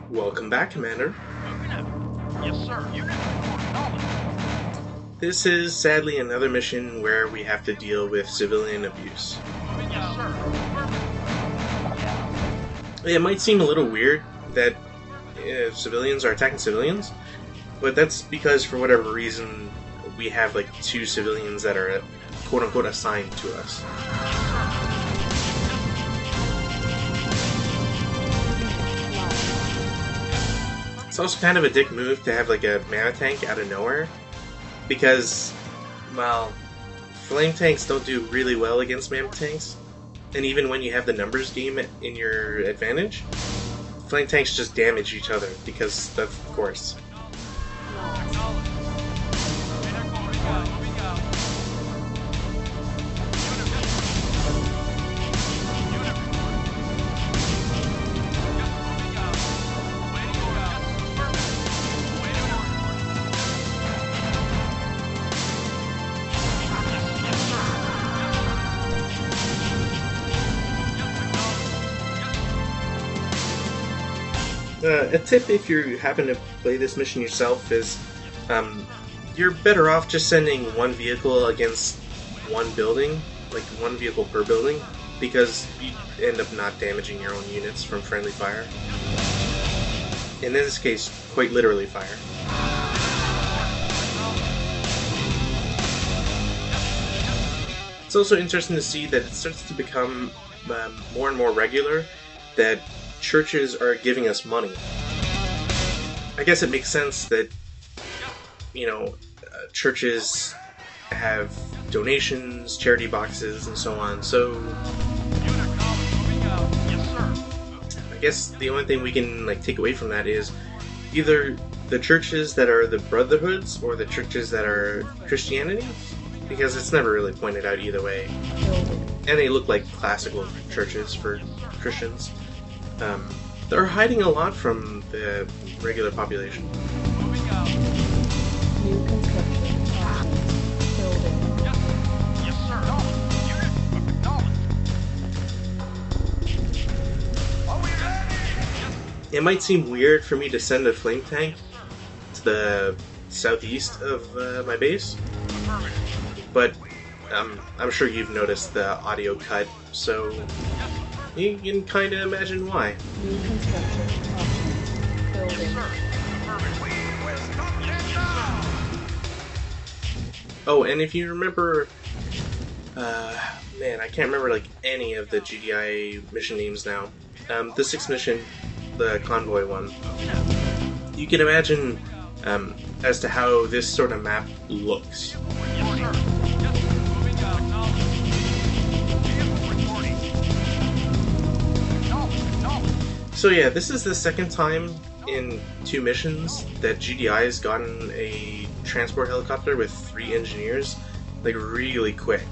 Welcome back, Commander. Yes, sir. Unit acknowledged. This is sadly another mission where we have to deal with civilian abuse. Yes, sir. It might seem a little weird that civilians are attacking civilians, but that's because for whatever reason we have like two civilians that are quote-unquote assigned to us. It's also kind of a dick move to have like a mana tank out of nowhere, because, well, flame tanks don't do really well against mana tanks, and even when you have the numbers game in your advantage, flame tanks just damage each other, because of course. A tip if you happen to play this mission yourself is you're better off just sending one vehicle against one building, like one vehicle per building, because you end up not damaging your own units from friendly fire. In this case, quite literally fire. It's also interesting to see that it starts to become more and more regular that churches are giving us money. I guess it makes sense that, churches have donations, charity boxes, and so on, so I guess the only thing we can take away from that is either the churches that are the brotherhoods or the churches that are Christianity, because it's never really pointed out either way. And they look like classical churches for Christians. They're hiding a lot from the regular population. New construction options. Building. Yes, sir. Unit acknowledged. Are we ready? It might seem weird for me to send a flame tank to the southeast of my base, but I'm sure you've noticed the audio cut, so you can kind of imagine why. New construction options. Building. Oh, and if you remember, man, I can't remember any of the GDI mission names now. The 6th mission, the convoy one. You can imagine as to how this sort of map looks. So yeah, this is the second time in 2 missions that GDI has gotten a transport helicopter with 3 engineers, really quick.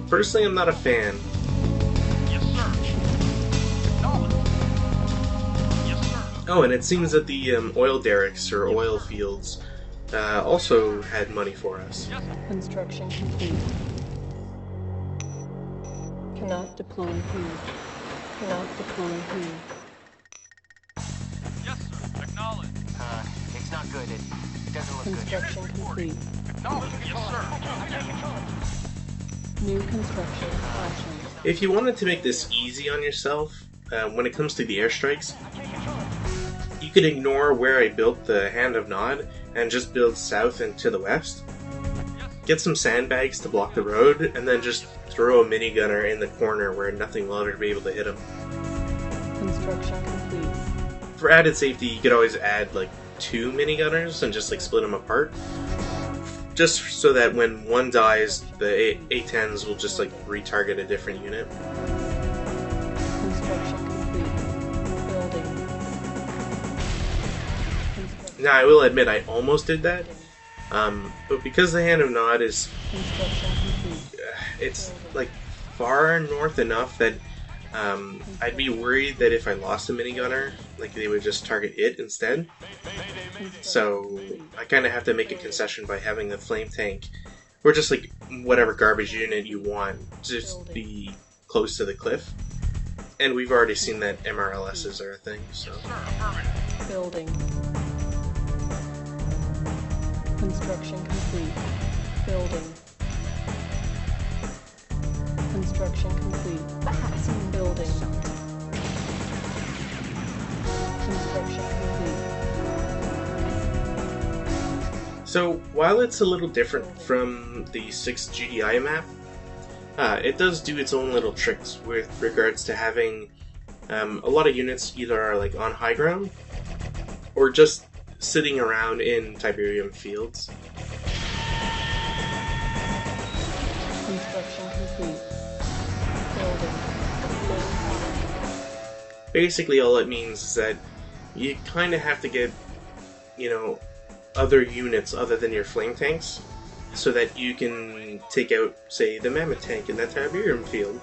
Personally, I'm not a fan. Yes, sir. Yes, sir. Oh, and it seems that the oil derricks, or oil fields, also had money for us. Construction complete. Cannot deploy here. Cannot deploy here. Yes, sir. Acknowledged. It's not good. It doesn't look good. Construction complete. Acknowledged. Yes, sir. New construction options. If you wanted to make this easy on yourself, when it comes to the airstrikes, you could ignore where I built the Hand of Nod and just build south and to the west. Get some sandbags to block the road, and then just throw a minigunner in the corner where nothing will ever be able to hit him. Construction complete. For added safety, you could always add 2 minigunners and just split them apart. Just so that when one dies, the A-10s will just retarget a different unit. Construction complete. Building. Now, I will admit I almost did that, but because the Hand of Nod is, Construction complete. it's far north enough that I'd be worried that if I lost a minigunner, they would just target it instead. So I kind of have to make a concession by having a flame tank, or just whatever garbage unit you want, just be close to the cliff. And we've already seen that MRLSs are a thing, so. Yes, sir. Affirmative. Building. Construction complete. Building. Construction complete. Building. Construction complete. So, while it's a little different from the 6 GDI map, it does do its own little tricks with regards to having a lot of units either are like on high ground or just sitting around in Tiberium fields. Construction complete. Building. Basically, all it means is that you kind of have to get, you know, other units other than your flame tanks so that you can take out, say, the mammoth tank in that Tiberium field.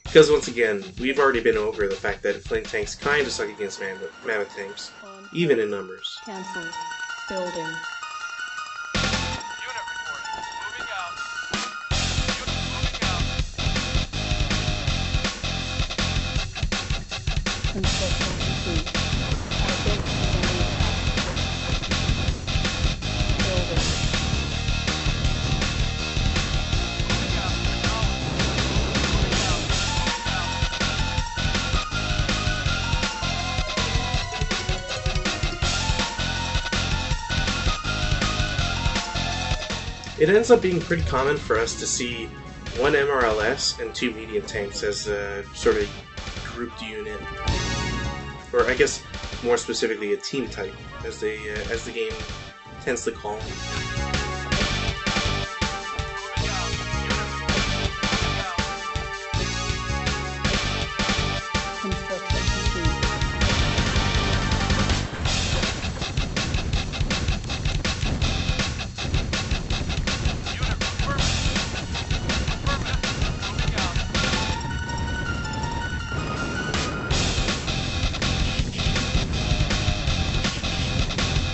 Because once again, we've already been over the fact that flame tanks kind of suck against mammoth tanks, On. even in numbers. Cancelled. Building. Unit reporting. Moving out. Unit moving out. Construction complete. Our base is under attack. Building. Moving out. Acknowledged. It ends up being pretty common for us to see one MRLS and 2 medium tanks as a sort of grouped unit. Or I guess more specifically a team type, as the game tends to call them. Moving out. Unit moving out. Construction complete. Unit affirmative. Moving out.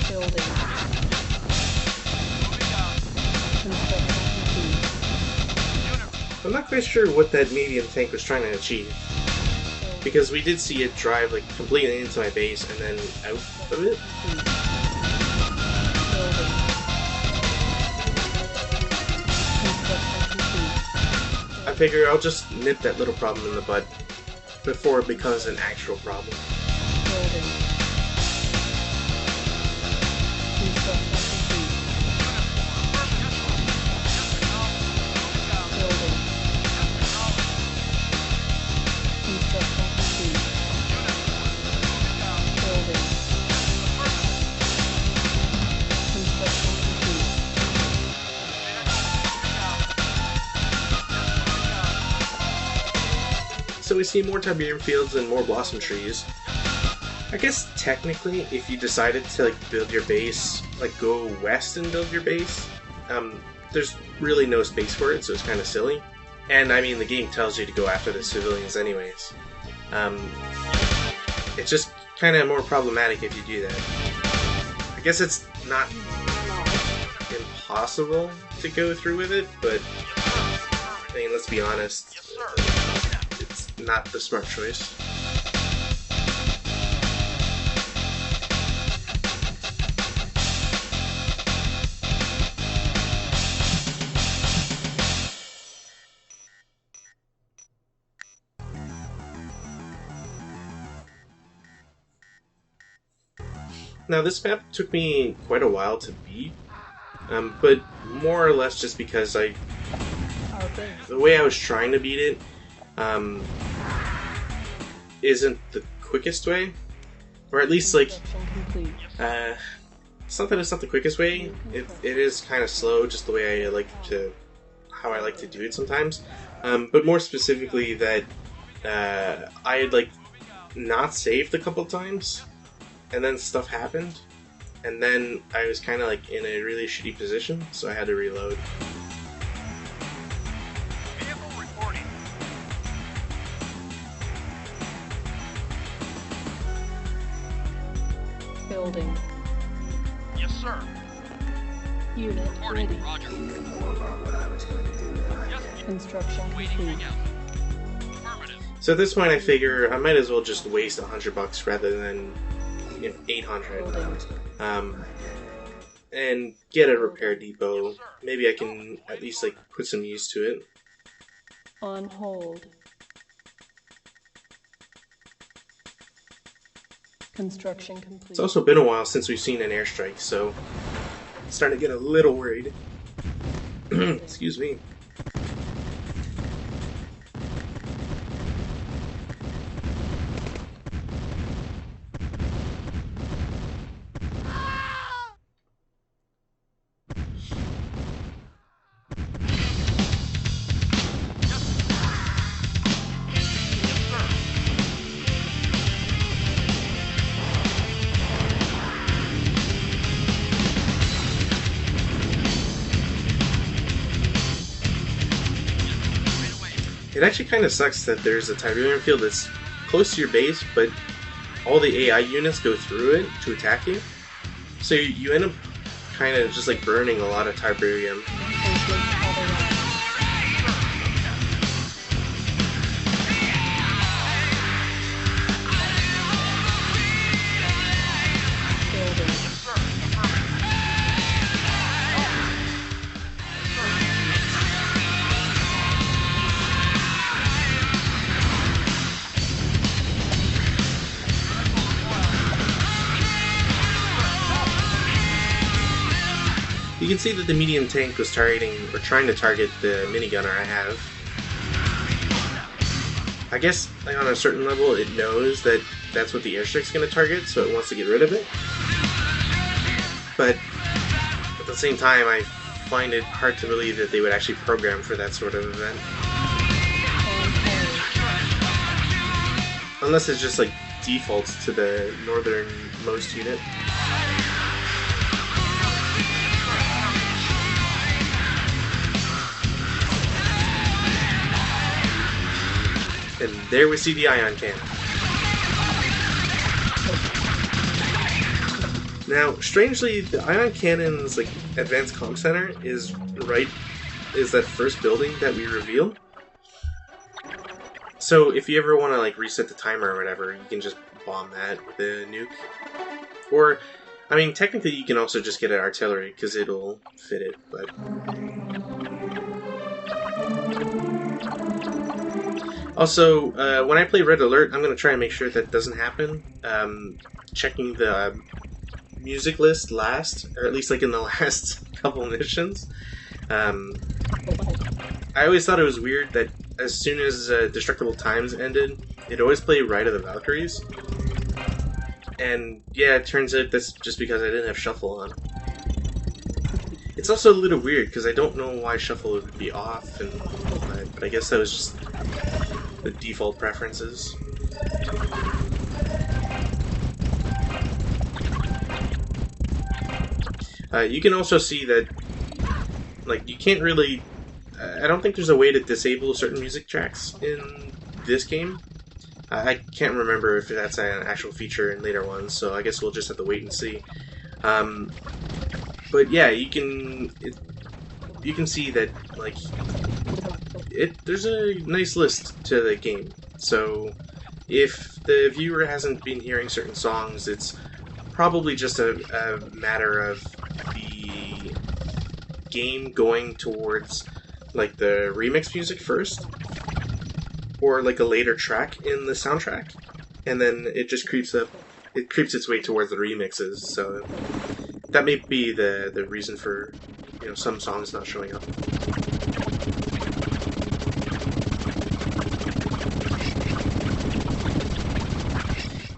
Building. Moving out. Construction complete. Unit I'm not quite sure what that medium tank was trying to achieve, because we did see it drive like completely into my base and then out of it. Complete. Building. Construction complete. I figure I'll just nip that little problem in the bud before it becomes an actual problem. Building. Construction complete. Building. Construction complete. Building. Construction complete. So we see more Tiberium fields and more blossom trees. I guess technically, if you decided to like build your base, like go west and build your base, there's really no space for it, so it's kind of silly. And I mean, the game tells you to go after the civilians anyways. It's just kind of more problematic if you do that. I guess it's not impossible to go through with it, but I mean, let's be honest, Yes, sir. it's not the smart choice. Now, this map took me quite a while to beat, but more or less just because Our base. the way I was trying to beat it isn't the quickest way, or at least like Construction complete. it's not that it's not the quickest way. It is kind of slow, just the way how I like to do it sometimes. But more specifically, that I had like not saved a couple times, and then stuff happened, and then I was kind of like in a really shitty position, so I had to reload. Vehicle reporting. Building. Yes, sir. Unit Reporting. ready. Roger. Yes, Construction waiting complete. ring out. Affirmative. So at this point, I figure I might as well just waste $100 rather than 800, and get a repair depot. Maybe I can at least like put some use to it. On hold. Construction complete. It's also been a while since we've seen an airstrike, so I'm starting to get a little worried. Excuse me. It actually kind of sucks that there's a Tiberium field that's close to your base, but all the AI units go through it to attack you. So you end up kind of just like burning a lot of Tiberium. You can see that the medium tank was targeting, or trying to target, the minigunner I have. I guess, like, on a certain level, it knows that that's what the airstrike's going to target, so it wants to get rid of it. But at the same time, I find it hard to believe that they would actually program for that sort of event. Unless it's just, like, defaults to the northernmost unit. And there we see the ion cannon. Now, strangely, the ion cannon's like advanced comm center is that first building that we reveal. So if you ever want to like reset the timer or whatever, you can just bomb that with a nuke. Or, I mean, technically you can also just get an artillery because it'll fit it, but. Also, when I play Red Alert, I'm going to try and make sure that doesn't happen. Checking the music list last, or at least like in the last couple missions. I always thought it was weird that as soon as Destructible Times ended, it always played Ride of the Valkyries. And yeah, it turns out that's just because I didn't have Shuffle on. It's also a little weird because I don't know why Shuffle would be off, and but I guess that was just the default preferences. You can also see that, like, you can't really. I don't think there's a way to disable certain music tracks in this game. I can't remember if that's an actual feature in later ones, so I guess we'll just have to wait and see. But yeah, you can see that, like, there's a nice list to the game. So if the viewer hasn't been hearing certain songs, it's probably just a matter of the game going towards like the remix music first, or like a later track in the soundtrack, and then it just creeps its way towards the remixes. So that may be the reason for, you know, some songs not showing up.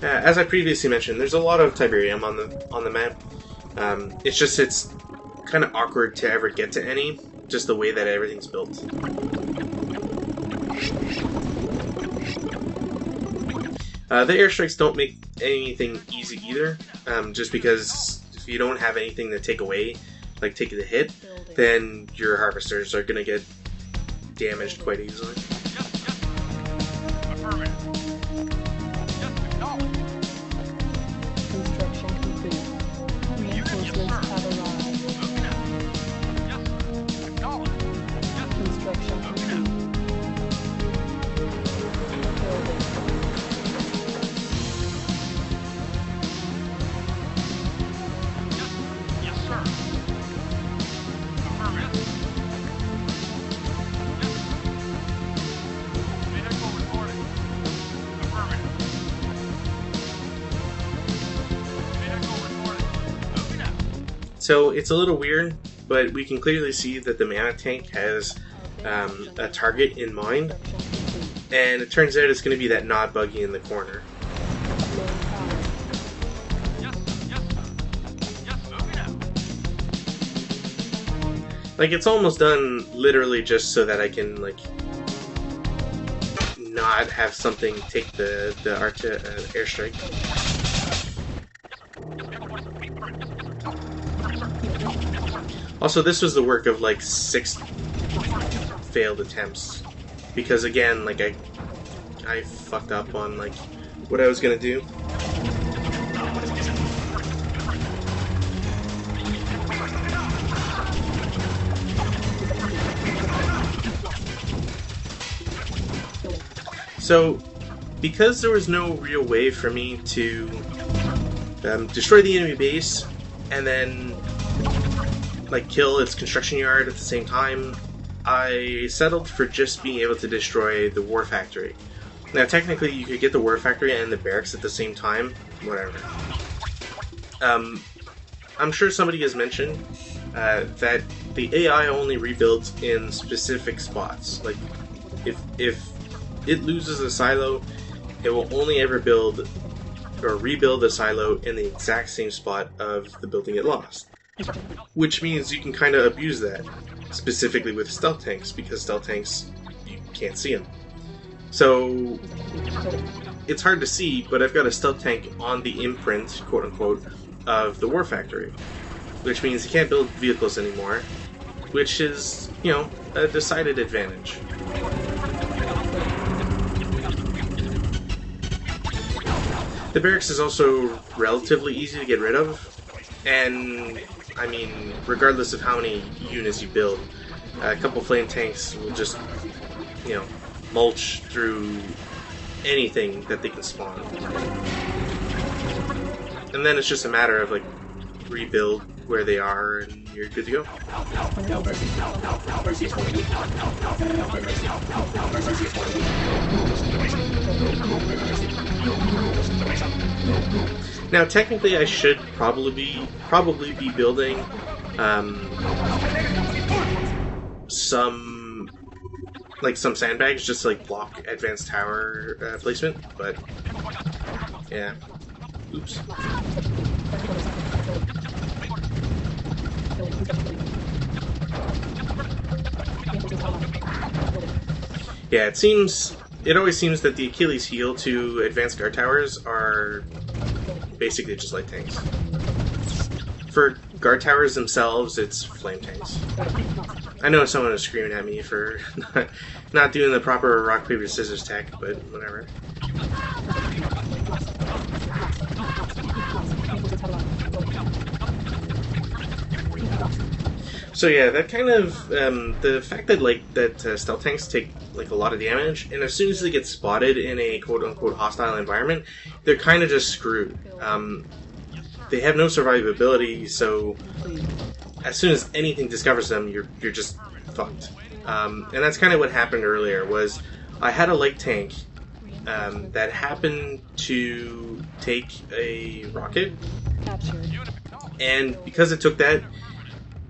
As I previously mentioned, there's a lot of Tiberium on the map. It's kind of awkward to ever get to any, just the way that everything's built. The airstrikes don't make anything easy either, just because if you don't have anything to take away, like take the hit, then your harvesters are going to get damaged quite easily. Affirmative. Just acknowledge. Construction complete. Reinforcements have arrived. Moving out. Yes, sir. Acknowledge. Yes, sir. Construction complete. Building. So it's a little weird, but we can clearly see that the mana tank has a target in mind, and it turns out it's going to be that nod buggy in the corner. Like, it's almost done literally just so that I can, like, not have something take the airstrike. Also, this was the work of, like, 6 failed attempts. Because, again, like, I fucked up on, like, what I was gonna do. So, because there was no real way for me to destroy the enemy base and then like kill its construction yard at the same time, I settled for just being able to destroy the war factory. Now, technically, you could get the war factory and the barracks at the same time. Whatever. I'm sure somebody has mentioned that the AI only rebuilds in specific spots. Like, if it loses a silo, it will only ever build or rebuild a silo in the exact same spot of the building it lost. Which means you can kind of abuse that, specifically with stealth tanks, because stealth tanks, you can't see them. So, it's hard to see, but I've got a stealth tank on the imprint, quote-unquote, of the war factory. Which means you can't build vehicles anymore, which is, you know, a decided advantage. The barracks is also relatively easy to get rid of, and, I mean, regardless of how many units you build, a couple flame tanks will just, you know, mulch through anything that they can spawn. And then it's just a matter of, like, rebuild where they are, and you're good to go. Now, technically, I should probably be building some sandbags just to, like, block advanced tower placement, but yeah, oops. Yeah, it always seems that the Achilles heel to advanced guard towers are basically just light tanks. For guard towers themselves, it's flame tanks. I know someone was screaming at me for not doing the proper rock, paper, scissors tech, but whatever. So yeah, that kind of the fact that stealth tanks take like a lot of damage, and as soon as they get spotted in a quote-unquote hostile environment, they're kind of just screwed. They have no survivability, so as soon as anything discovers them, you're just fucked. And that's kind of what happened earlier. Was I had a light tank that happened to take a rocket, and because it took that,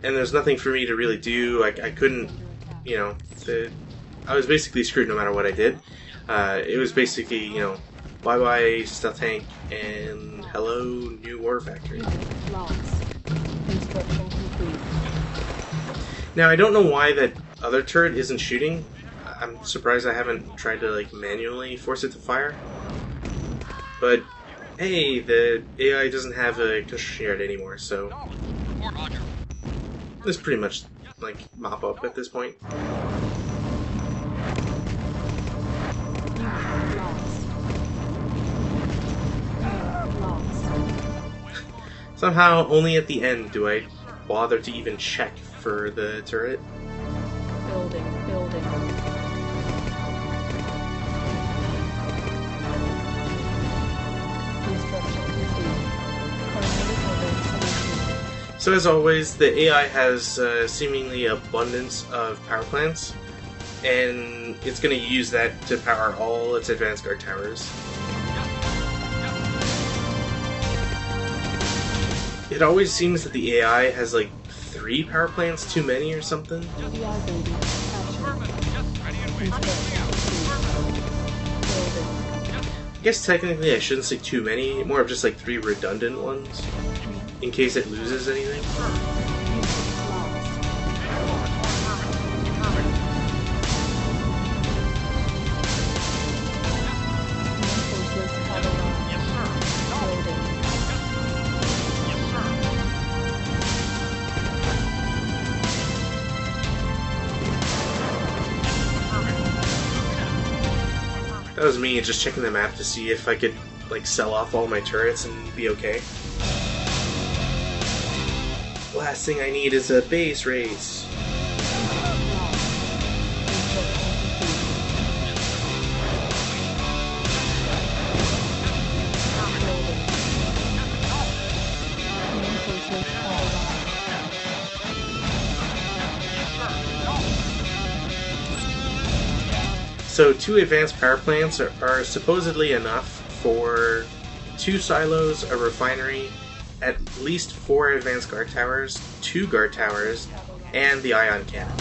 and there's nothing for me to really do, I couldn't, you know, I was basically screwed no matter what I did. It was basically, you know, bye-bye stealth tank, and hello new war factory. Now, I don't know why that other turret isn't shooting. I'm surprised I haven't tried to, like, manually force it to fire. But, hey, the AI doesn't have a construction yard anymore, so it's pretty much, like, mop up at this point. Somehow, only at the end do I bother to even check for the turret. Building. Construction complete. So as always, the AI has seemingly abundance of power plants, and it's going to use that to power all its advanced guard towers. It always seems that the AI has like 3 power plants too many or something. EVI building. Action. Ready and waiting. Construction complete. Building. I guess technically I shouldn't say too many, more of just like 3 redundant ones, in case it loses anything. Unit lost. Reinforcements have arrived. Yes, sir. Building. Yes, sir. That was me just checking the map to see if I could like sell off all my turrets and be okay. Last thing I need is a base race. So 2 advanced power plants are supposedly enough for 2 silos, a refinery, at least 4 advanced guard towers, 2 guard towers, and the ion cannon.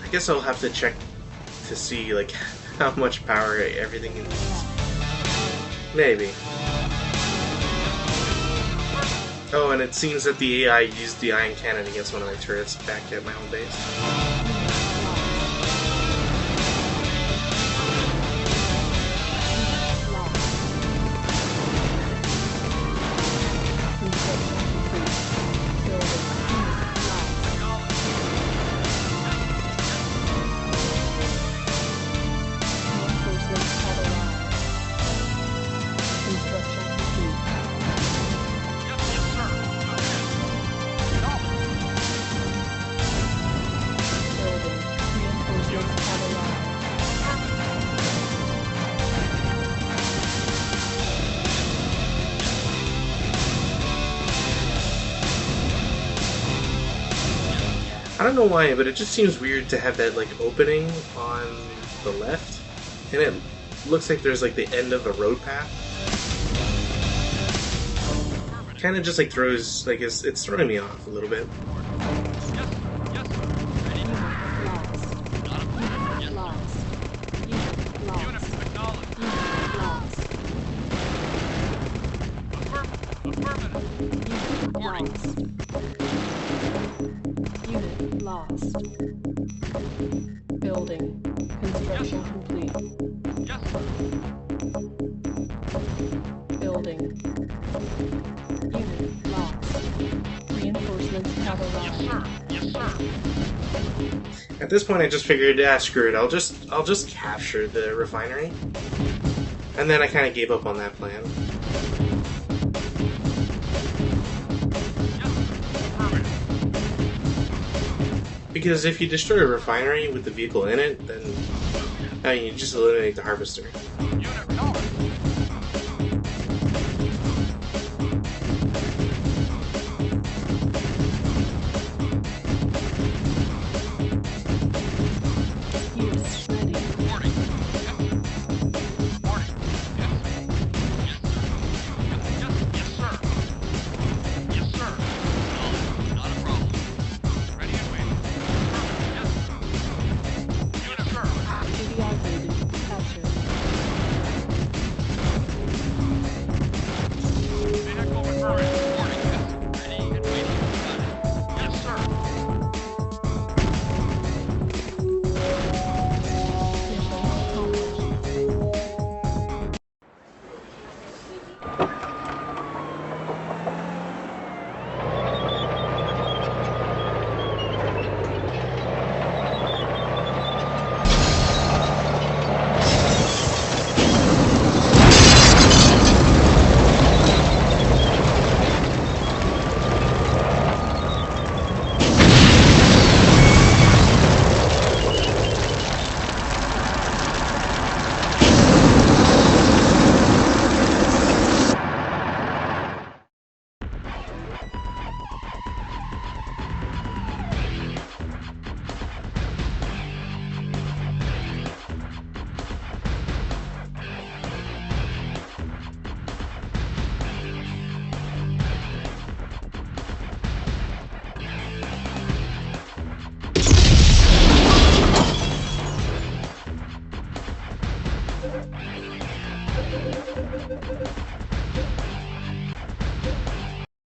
I guess I'll have to check to see like how much power everything needs. Maybe. Oh, and it seems that the AI used the ion cannon against one of my turrets back at my home base. I don't know why, but it just seems weird to have that like opening on the left, and it looks like there's like the end of a road path. Kind of just like throws, like it's throwing me off a little bit. Unit lost. Building. Construction complete. Building. Unit lost. Reinforcements have arrived. Yes, sir. At this point, I just figured, screw it. I'll just capture the refinery, and then I kind of gave up on that plan. Because if you destroy a refinery with the vehicle in it, then I mean, you just eliminate the harvester.